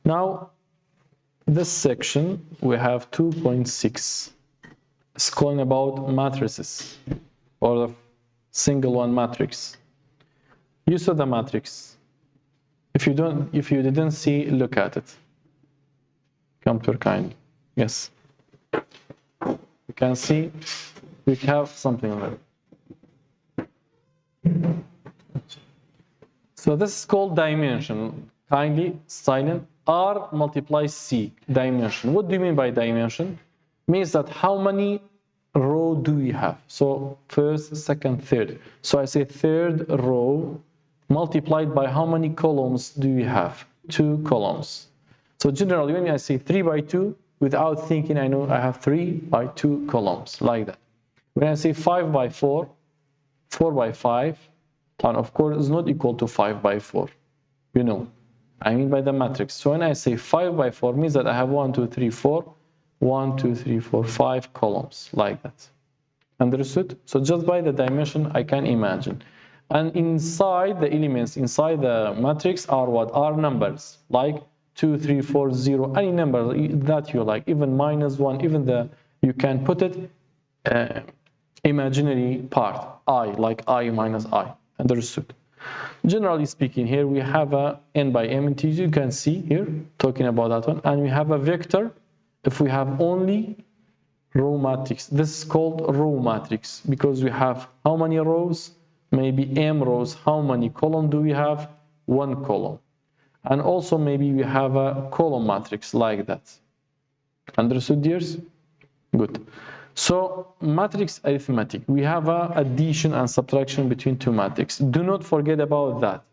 Now, this section, we have 2.6. It's calling about matrices, or the single one matrix. You saw the matrix. If you didn't see, look at it. Come to kind. Yes. You can see we have something like that. So this is called dimension. Kindly silent. R multiplies C, dimension. What do you mean by dimension? Means that how many row do we have? So first, second, third. So I say third row multiplied by how many columns do we have? 2 columns. So generally when I say 3 by 2, without thinking I know I have 3 by 2 columns, like that. When I say 5 by 4, 4 by 5, and of course it's not equal to 5 by 4. You know, I mean by the matrix. So when I say 5 by 4 means that I have 1, 2, 3, 4, 1, 2, 3, 4, 5 columns, like that. Understood? So just by the dimension I can imagine. And inside the elements, inside the matrix are what? Are numbers, like 2, 3, 4, 0, any number that you like, even -1, even you can put it imaginary part, I, like I minus I. Understood? Generally speaking, here we have a n by m integer, you can see here, talking about that one, and we have a vector if we have only row matrix. This is called row matrix because we have how many rows? Maybe m rows. How many columns do we have? 1 column. And also maybe we have a column matrix like that. Understood, dears? Good. So matrix arithmetic, we have a addition and subtraction between two matrices. Do not forget about that.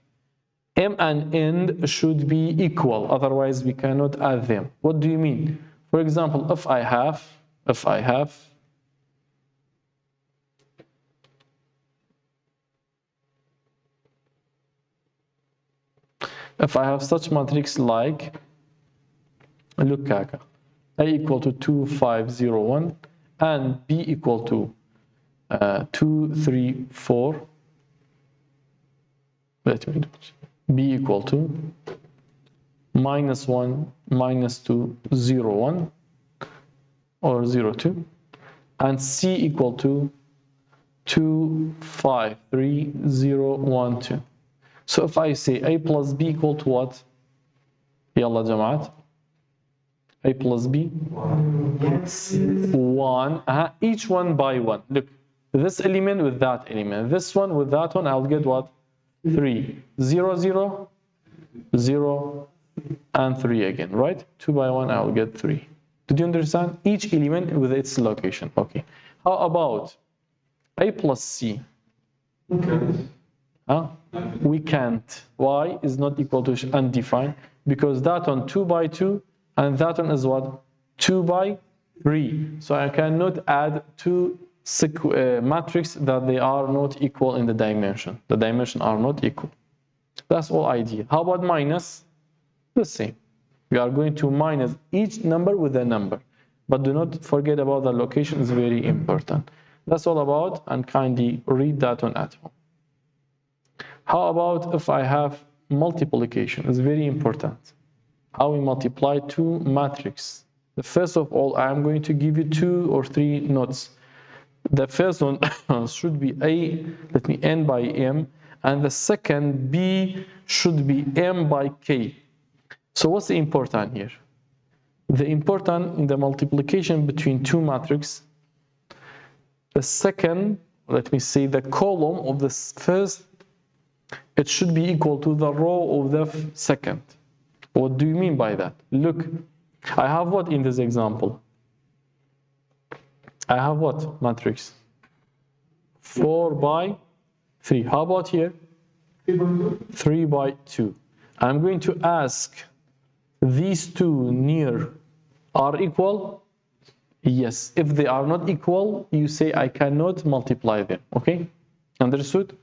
M and N should be equal, otherwise we cannot add them. What do you mean? For example, if I have such matrix like, look, A equal to 2, 5, 0, 1, and B equal to 2, 3, 4. B equal to -1, -2, 0, 1, or 0, 2, and C equal to 2, 5, 3, 0, 1, 2. So if I say A plus B equal to what? يلا جماعة. A plus B? 1. Each one by 1. Look, this element with that element. This one with that one, I'll get what? 3. 0, 0, 0, and 3 again, right? 2 by 1, I'll get 3. Did you understand? Each element with its location. Okay. How about A plus C? We can't. Why is not equal to undefined? Because that one 2 by 2 and that one is what? 2 by 3. So I cannot add two matrices that they are not equal in the dimension. The dimensions are not equal. That's all idea. How about minus? The same. We are going to minus each number with a number. But do not forget about the location, is very important. That's all about, and kindly read that one at home. How about if I have multiplication? It's very important. How we multiply two matrices. First of all, I am going to give you 2 or 3 notes. The first one should be N by M, and the second B should be M by K. So what's the important here? The important in the multiplication between two matrices, the second, let me say, the column of the first, it should be equal to the row of the second. What do you mean by that? Look, I have what in this example? I have what matrix? 4 by 3. How about here? 3 by 2. I'm going to ask, these two near are equal? Yes. If they are not equal, you say I cannot multiply them. Okay? Understood?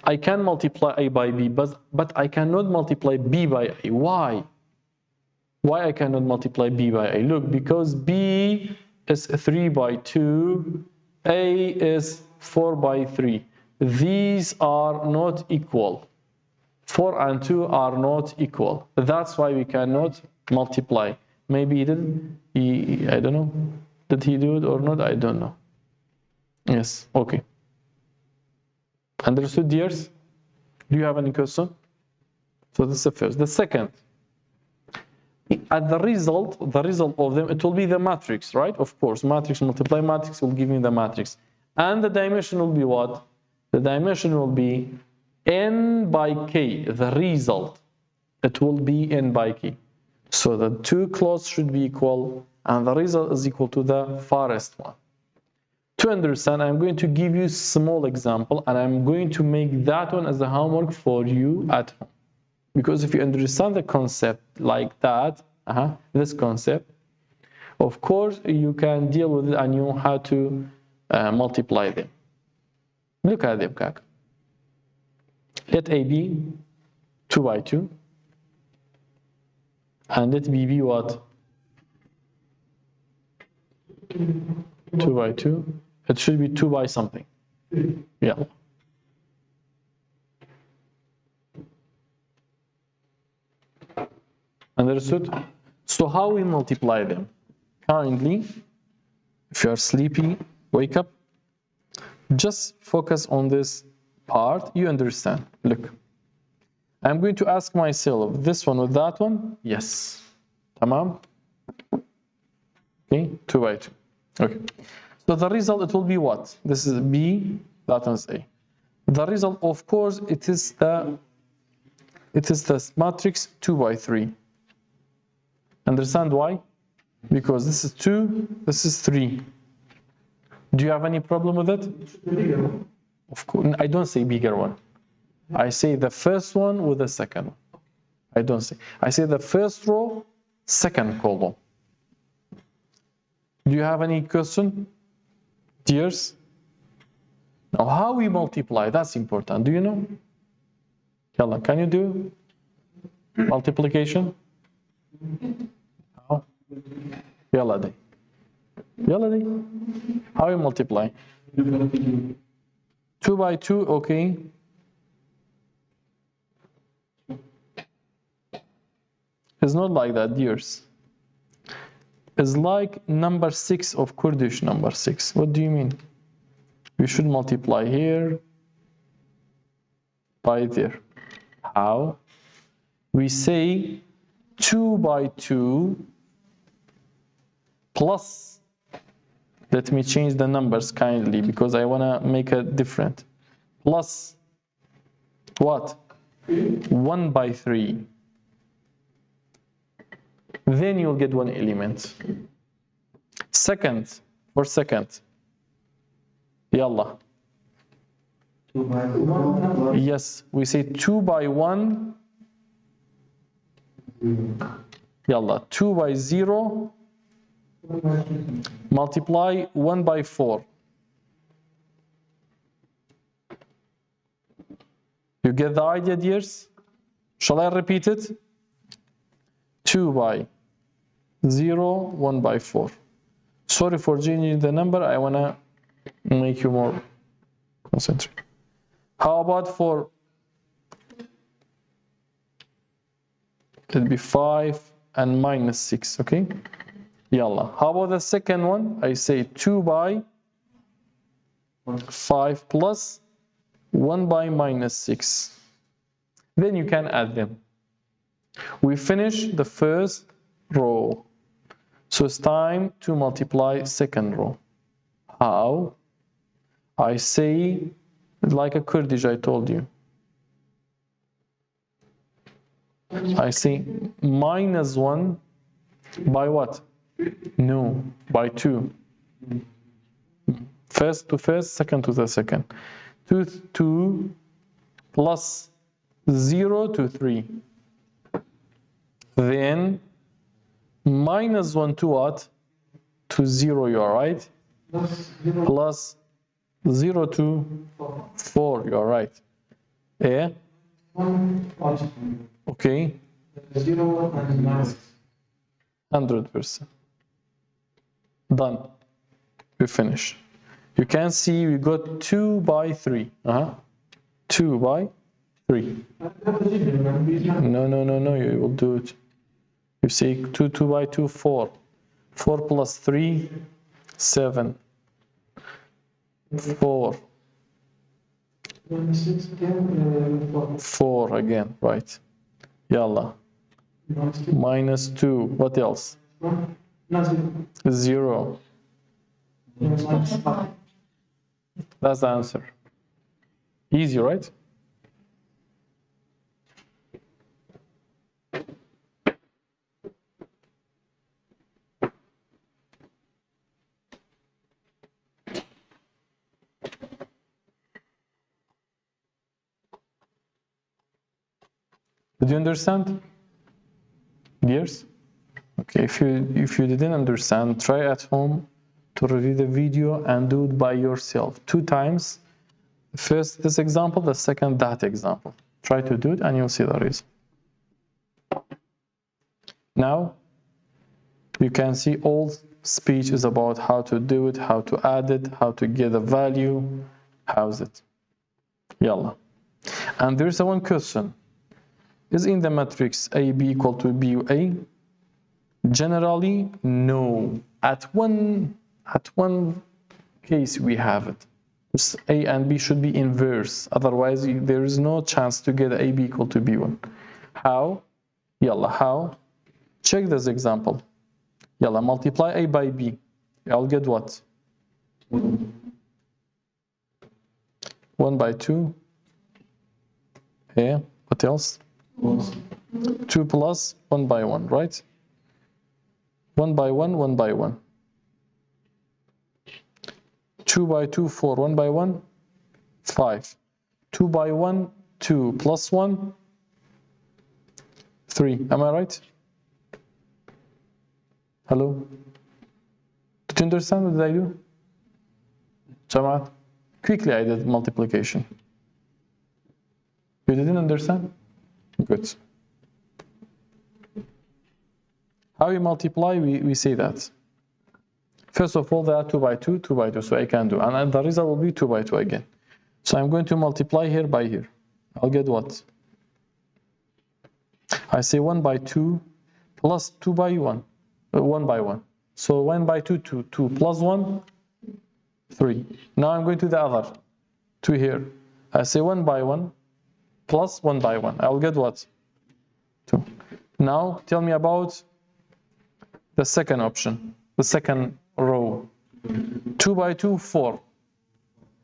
I can multiply A by B, but I cannot multiply B by A. Why? Why I cannot multiply B by A? Look, because B is 3 by 2, A is 4 by 3. These are not equal. 4 and 2 are not equal. That's why we cannot multiply. Maybe he didn't. I don't know. Did he do it or not? I don't know. Yes. Okay. Understood, dears? Do you have any question? So this is the first. The second, at the result of them, it will be the matrix, right? Of course, matrix multiply matrix will give me the matrix. And the dimension will be what? The dimension will be n by k, the result. It will be n by k. So the two close should be equal, and the result is equal to the farthest one. To understand, I'm going to give you a small example, and I'm going to make that one as a homework for you at home. Because if you understand the concept like that, this concept, of course, you can deal with it and you know how to multiply them. Look at them, Kak. Let A be 2 by 2. And let B be what? 2 by 2. It should be 2 by something. Yeah. Understood? So how we multiply them? Kindly, if you are sleepy, wake up. Just focus on this part. You understand. Look. I'm going to ask myself, this one with that one? Yes. Tamam? Okay, 2 by 2. Okay. So the result, it will be what? This is B, that one is A. The result, of course, it is the matrix 2 by 3. Understand why? Because this is 2, this is 3. Do you have any problem with it? Of course, I don't say bigger one. I say the first one with the second one. I say the first row, second column. Do you have any question, dears? Now, how we multiply, that's important. Do you know? Yalla, can you do multiplication? How? Yalla day. How you multiply? 2 by 2, okay. It's not like that, dears. It's like number 6 of Kurdish number 6. What do you mean? We should multiply here by there. How? We say 2 by 2 plus, let me change the numbers kindly because I want to make it different. Plus what? 1 by 3. Then you'll get one element. Second, for second. Yalla. 2 by 1. Yes, we say 2 by 1. Yalla. 2 by 0. Multiply 1 by 4. You get the idea, dears? Shall I repeat it? 2 by 0, 1 by 4. Sorry for changing the number. I want to make you more concentrate. How about for, it'll be 5 and minus 6, okay? Yalla. How about the second one? I say 2 by 5 plus 1 by minus 6. Then you can add them. We finish the first row. So it's time to multiply second row. How? I say like a Kurdish, I told you. I say minus 1 by what? No, by 2. First to first, second to the second. 2 plus 0 to 3. Then minus 1 to what? To 0, you are right? Plus 0 to 4, you are right. Yeah? Okay. 0 and minus. 100%. Done. We finish. You can see we got 2 by 3. 2 by 3. No, you will do it. You see 2 by 2, 4. 4 plus 3, 7. 4. 6 again, 4 again, right. Yalla. Minus 2. What else? 0. That's the answer. Easy, right? Did you understand? Yes? Okay, if you didn't understand, try at home to review the video and do it by yourself 2 times. First this example, the second that example. Try to do it and you'll see the result. Now you can see all speech is about how to do it, how to add it, how to get a value, how's it. Yalla. And there's one question. Is in the matrix AB equal to BA? Generally, no. At one case we have it. A and B should be inverse. Otherwise, there is no chance to get AB equal to B1. How? Yalla, how? Check this example. Yalla, multiply A by B. I'll get what? 1 by 2. Yeah, what else? 2 plus 1 by 1, right? 1 by 1, 1 by 1. 2 by 2, 4. 1 by 1, 5. 2 by 1, 2 plus 1, 3. Am I right? Hello? Did you understand what did I do? Jamaat? Quickly I did multiplication. You didn't understand? Good. How you multiply, we say that. First of all, there are 2 by 2, 2 by 2, so I can do. And the result will be 2 by 2 again. So I'm going to multiply here by here. I'll get what? I say 1 by 2 plus 2 by 1. 1 by 1. So 1 by 2, 2. 2 plus 1, 3. Now I'm going to the other 2 here. I say 1 by 1 plus 1 by 1. I'll get what? 2. Now tell me about the second option, the second row. 2 by 2, 4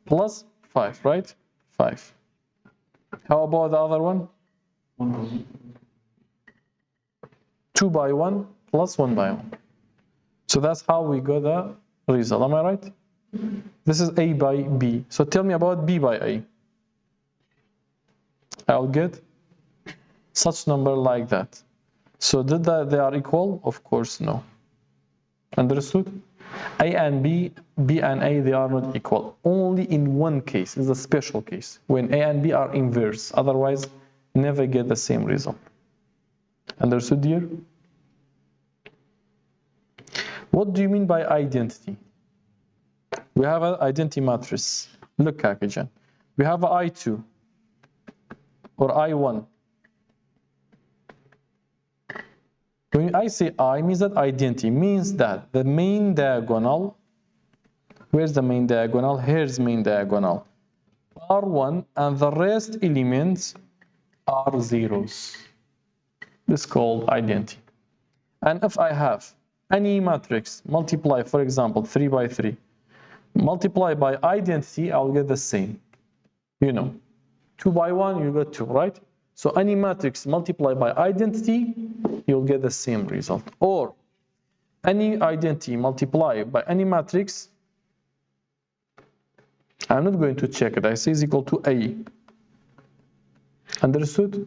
plus 5, right? 5. How about the other one? 2 by 1 plus 1 by 1. So that's how we got the result. Am I right? This is A by B. So tell me about B by A. I'll get such number like that. So did that they are equal? Of course, no. Understood? A and B, B and A, they are not equal. Only in one case, is a special case, when A and B are inverse. Otherwise, never get the same result. Understood, dear? What do you mean by identity? We have an identity matrix. Look, Kakijan. We have a I2 or I1. When I say I, means that identity means that the main diagonal, where's the main diagonal? Here's main diagonal. R1 and the rest elements are zeros. This is called identity. And if I have any matrix, multiply, for example, 3 by 3, multiply by identity, I'll get the same. You know, 2 by 1, you get 2, right? So any matrix multiplied by identity, you'll get the same result. Or any identity multiplied by any matrix, I'm not going to check it. I say is equal to A. Understood?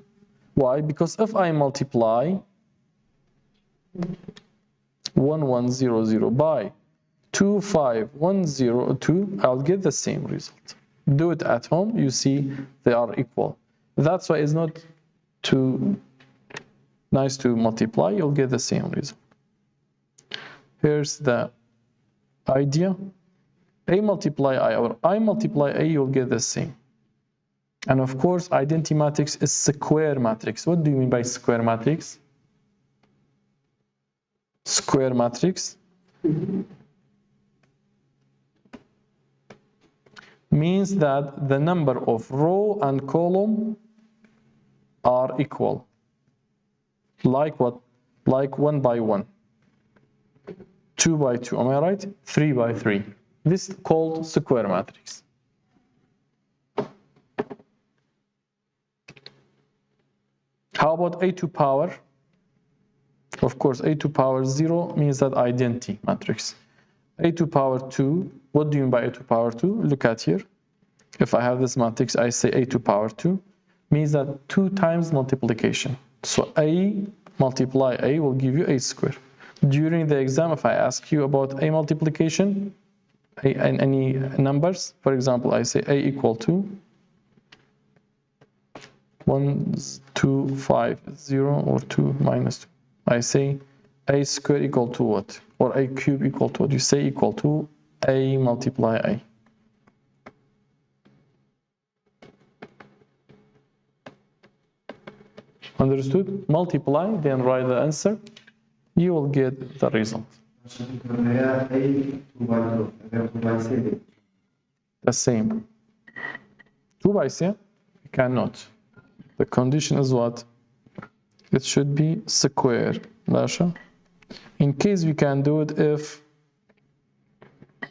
Why? Because if I multiply 1100 by 25102, I'll get the same result. Do it at home, you see they are equal. That's why it's not too nice to multiply, you'll get the same result. Here's the idea. A multiply I or I multiply A, you'll get the same. And of course, identity matrix is square matrix. What do you mean by square matrix? square matrix means that the number of row and column are equal. Like what? Like 1 by 1, 2 by 2, am I right? 3 by 3. This is called square matrix. How about a to power? Of course, a to power 0 means that identity matrix. A to power 2, what do you mean by a to power 2? Look at here. If I have this matrix, I say a to power 2, means that 2 times multiplication. So a multiply a will give you a square. During the exam, if I ask you about a multiplication, and any numbers, for example, I say a equal to 1, 2, 5, 0, or 2 minus 2. I say a square equal to what? Or a cube equal to what? You say equal to a multiply a. Understood? Multiply, then write the answer. You will get the result. The same. 2 by 6? You cannot. The condition is what? It should be square. Dasha. In case we can do it if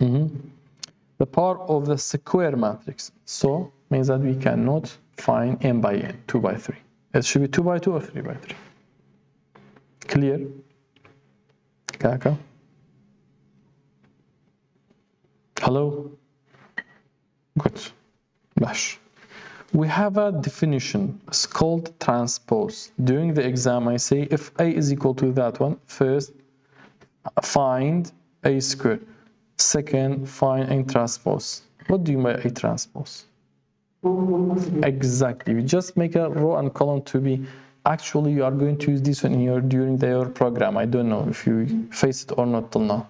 the power of the square matrix. So means that we cannot find n by n, 2 by 3. It should be 2 by 2 or 3 by 3. Clear? Kaka? Hello? Good. Bash. We have a definition. It's called transpose. During the exam, I say if a is equal to that one, first find a square. Second, find a transpose. What do you mean by a transpose? Exactly. You just make a row and column to be. Actually, you are going to use this one in during your program. I don't know if you face it or not till now.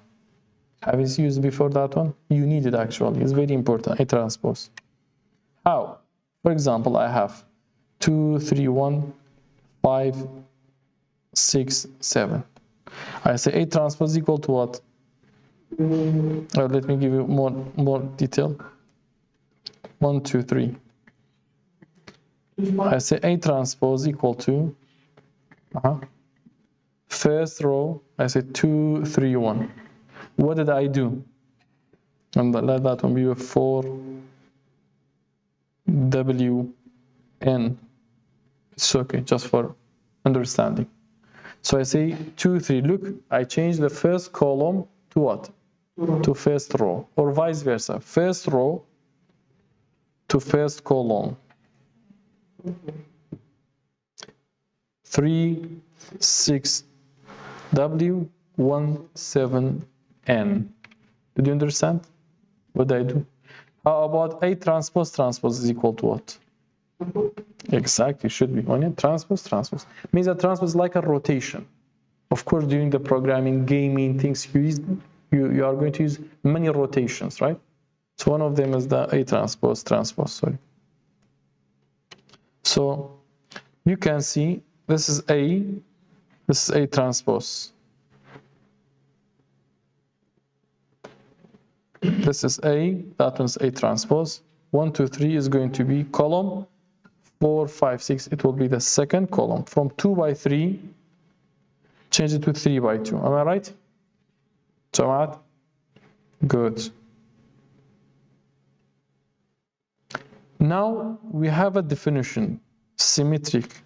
Have you used before that one? You need it actually. It's very important. A transpose. How? For example, I have 2, 3, 1, 5, 6, 7. I say A transpose equal to what? Let me give you more detail. 1, 2, 3. I say A transpose equal to first row, I say 2, 3, 1. What did I do? And let that one be a 4 W N. It's okay, just for understanding. So I say 2, 3. Look, I change the first column to what? To first row, or vice versa. First row to first column. 3, 6, W, 1, 7, N. Did you understand? What did I do? How about A transpose? Transpose is equal to what? Exactly, should be. Transpose. Means that transpose is like a rotation. Of course, during the programming, gaming things, you are going to use many rotations, right? So one of them is the A transpose, sorry. So you can see this is A transpose. This is A, that one's A transpose. 1, 2, 3 is going to be column. 4, 5, 6, it will be the second column. From 2 by 3, change it to 3 by 2. Am I right? Jamaat? Good. Now we have a definition, symmetric.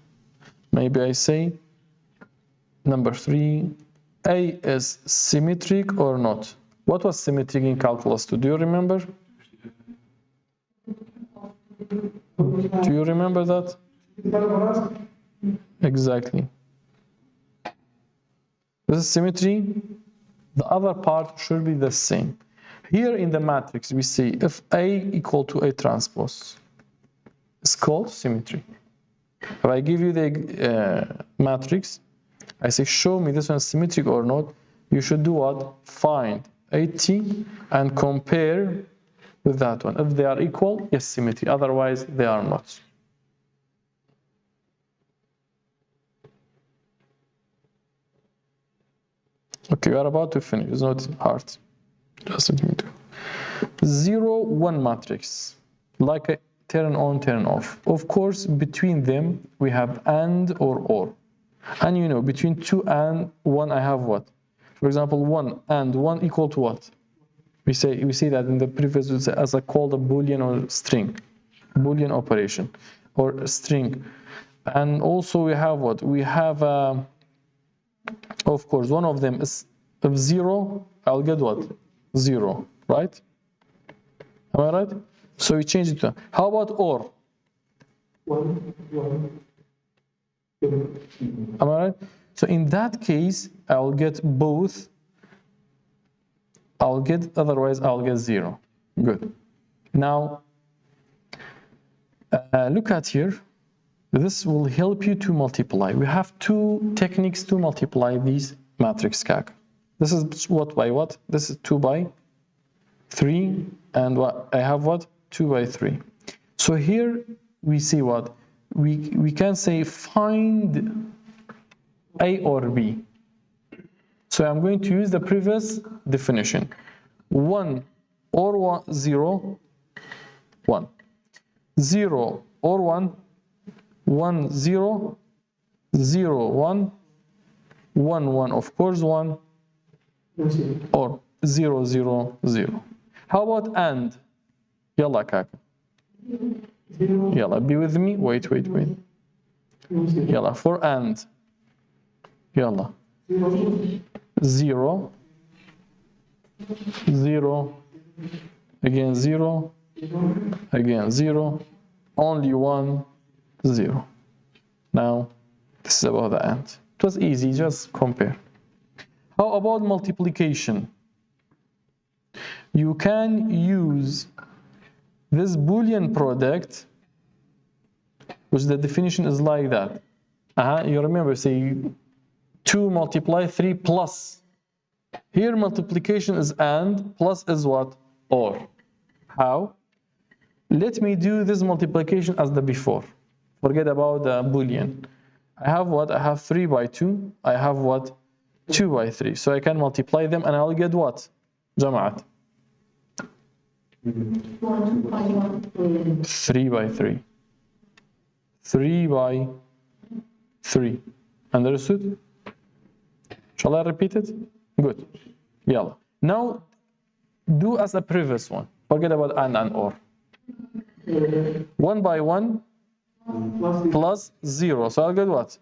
Maybe I say number 3, A is symmetric or not? What was symmetric in calculus 2? Do you remember? Do you remember that? Exactly. This is symmetry. The other part should be the same. Here in the matrix, we see if A equal to A transpose, it's called symmetry. If I give you the matrix, I say show me this one is symmetric or not, you should do what? Find AT and compare with that one. If they are equal, yes, symmetry. Otherwise, they are not. Okay, we are about to finish. It's not hard. Just let me do. 0, 1 matrix, like a turn on, turn off. Of course, between them we have and or. And you know, between 2 and 1, I have what? For example, 1 and 1 equal to what? We see that in the previous as I called a boolean or string, boolean operation or string. And also we have what? We have, of course, one of them is of 0. I'll get what? 0, right? Am I right? So we change it to. How about or? 1, 1. Am I right? So in that case, I'll get both. Otherwise I'll get 0. Good. Now, look at here. This will help you to multiply. We have 2 techniques to multiply these matrix calc. This is what by what? This is 2 by 3, and what I have what? 2 by 3. So here we see what? We can say find A or B. So I'm going to use the previous definition. 1 or 1, 0, 1. 0 or 1, 1, 0, 0, 1, 1, 1, of course 1, or 0, 0, 0. How about and? Yalla kaka. Yalla, be with me. Wait. Yalla, for and. Yalla. 0, 0, again 0, again 0, only 1, 0. Now, this is about the and. It was easy, just compare. How about multiplication? You can use this Boolean product, which the definition is like that. You remember, say 2 multiply 3 plus. Here multiplication is and, plus is what? Or. How? Let me do this multiplication as the before. Forget about the Boolean. I have what? I have 3 by 2. I have what? 2 by 3. So I can multiply them and I'll get what? Jama'at. 3 by 3. 3 by 3. Understood? Shall I repeat it? Good. Yalla. Now, do as the previous one. Forget about and or. 1 by 1 plus 0. So I'll get what?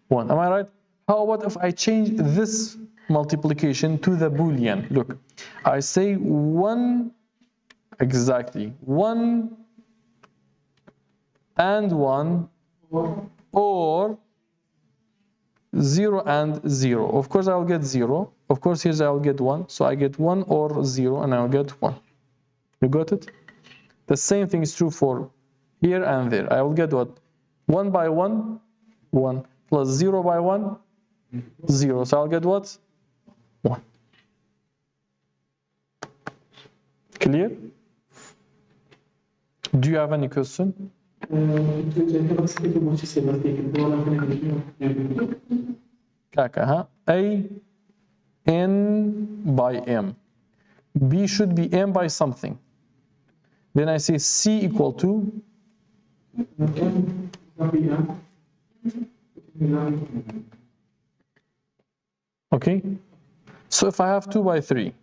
1. Am I right? How about if I change this multiplication to the Boolean? Look, I say 1, exactly, 1 and 1, or 0 and 0. Of course, I'll get 0. Of course, here I'll get 1. So I get 1 or 0, and I'll get 1. You got it? The same thing is true for here and there. I will get what? 1 by 1, 1, plus 0 by 1, 0. So I'll get what? 1. Clear? Do you have any question? Kaka, huh? A, N by M. B should be M by something. Then I say C equal to okay. So if I have 2 by 3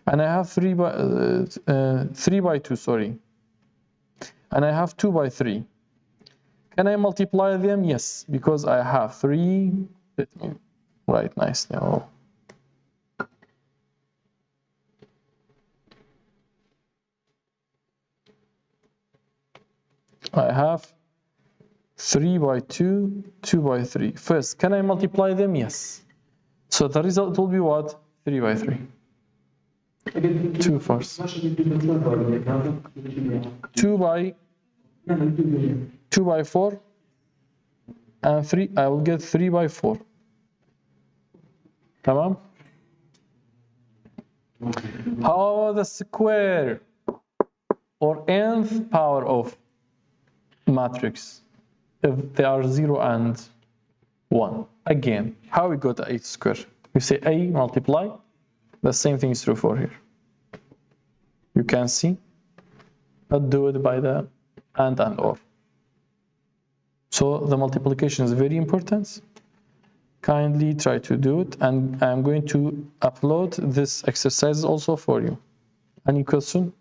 and I have 3 by 2, sorry, and I have 2 by 3, can I multiply them? Yes, because I have 3. Let me write nicely. Oh. I have 3 by 2, 2 by 3. First, can I multiply them? Yes. So the result will be what? 3 by 3. 2 first. 2 by 4 and 3. I will get 3 by 4. Tamam? How about the square or nth power of matrix if they are 0 and 1? Again, how we got the 8 square? You say A multiply, the same thing is true for here. You can see, but do it by the and or. So the multiplication is very important. Kindly try to do it, and I'm going to upload this exercise also for you. Any question?